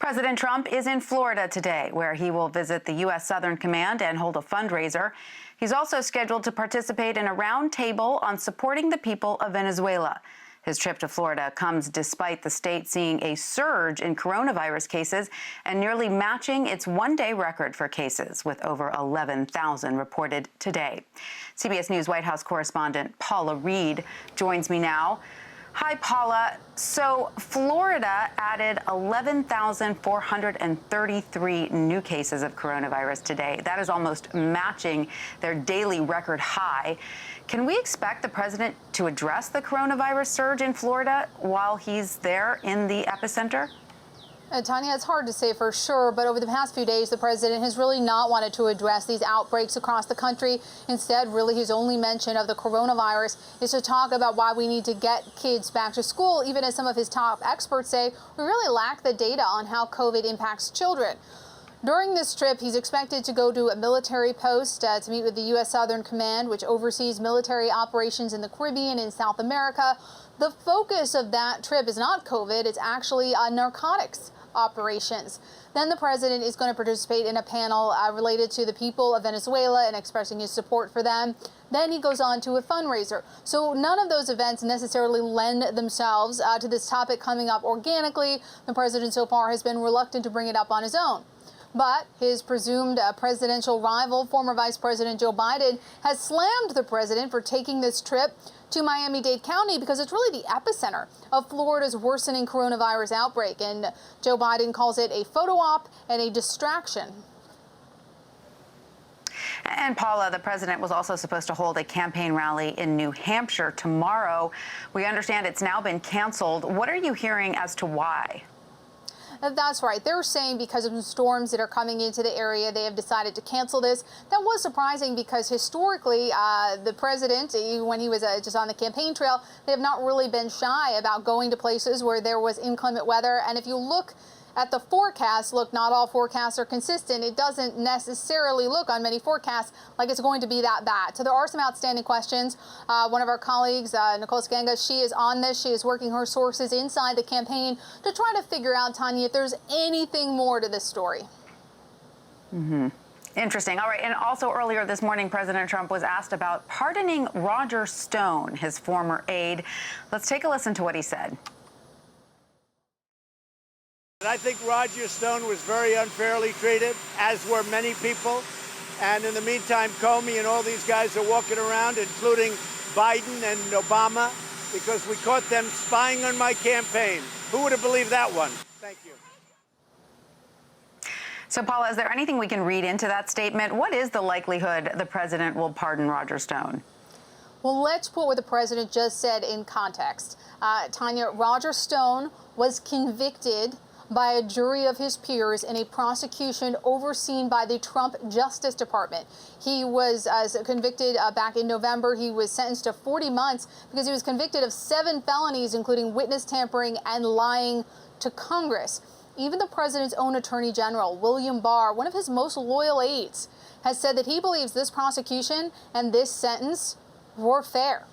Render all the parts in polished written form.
President Trump is in Florida today, where he will visit the U.S. Southern Command and hold a fundraiser. He's also scheduled to participate in a roundtable on supporting the people of Venezuela. His trip to Florida comes despite the state seeing a surge in coronavirus cases and nearly matching its one-day record for cases, with over 11,000 reported today. CBS News White House correspondent Paula Reid joins me now. Hi, Paula. So Florida added 11,433 new cases of coronavirus today. That is almost matching their daily record high. Can we expect the president to address the coronavirus surge in Florida while he's there in the epicenter? Tanya, it's hard to say for sure, but over the past few days, the president has really not wanted to address these outbreaks across the country. Instead, really, his only mention of the coronavirus is to talk about why we need to get kids back to school, even as some of his top experts say we really lack the data on how COVID impacts children. During this trip, he's expected to go to a military post to meet with the U.S. Southern Command, which oversees military operations in the Caribbean and South America. The focus of that trip is not COVID, it's actually narcotics operations. Then the president is going to participate in a panel related to the people of Venezuela and expressing his support for them. Then he goes on to a fundraiser. So none of those events necessarily lend themselves to this topic coming up organically. The president so far has been reluctant to bring it up on his own. But his presumed presidential rival, former Vice President Joe Biden, has slammed the president for taking this trip to Miami-Dade County because it's really the epicenter of Florida's worsening coronavirus outbreak. And Joe Biden calls it a photo op and a distraction. And Paula, the president was also supposed to hold a campaign rally in New Hampshire tomorrow. We understand it's now been canceled. What are you hearing as to why? That's right. They're saying because of the storms that are coming into the area, they have decided to cancel this. That was surprising because historically, the president, when he was just on the campaign trail, they have not really been shy about going to places where there was inclement weather. And if you look at the forecast, look, not all forecasts are consistent. It doesn't necessarily look on many forecasts like it's going to be that bad. So there are some outstanding questions. One of our colleagues, Nicole Sganga, she is on this. She is working her sources inside the campaign to try to figure out, Tanya, if there's anything more to this story. Interesting. All right. And also earlier this morning, President Trump was asked about pardoning Roger Stone, his former aide. Let's take a listen to what he said. I think Roger Stone was very unfairly treated, as were many people. And in the meantime, Comey and all these guys are walking around, including Biden and Obama, because we caught them spying on my campaign. Who would have believed that one? Thank you. So, Paula, is there anything we can read into that statement? What is the likelihood the president will pardon Roger Stone? Well, let's put what the president just said in context. Tanya, Roger Stone was convicted by a jury of his peers in a prosecution overseen by the Trump Justice Department. He was convicted back in November. He was sentenced to 40 months because he was convicted of 7 felonies, including witness tampering and lying to Congress. Even the president's own attorney general, William Barr, one of his most loyal aides, has said that he believes this prosecution and this sentence were fair.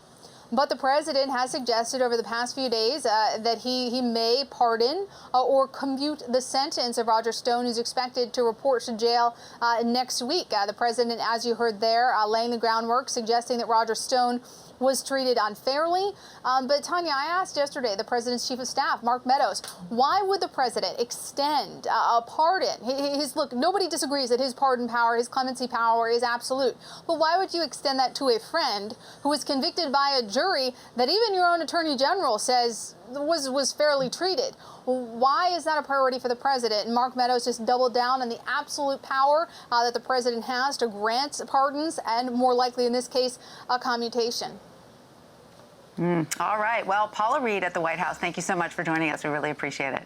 But the president has suggested over the past few days that he may pardon or commute the sentence of Roger Stone, who's expected to report to jail next week. The president, as you heard there, laying the groundwork, suggesting that Roger Stone was treated unfairly. But Tanya, I asked yesterday the president's chief of staff, Mark Meadows, why would the president extend a pardon? Look, nobody disagrees that his pardon power, his clemency power is absolute. But why would you extend that to a friend who was convicted by a jury that even your own attorney general says was fairly treated? Why is that a priority for the president? And Mark Meadows just doubled down on the absolute power that the president has to grant pardons and, more likely in this case, a commutation. All right. Well, Paula Reid at the White House, thank you so much for joining us. We really appreciate it.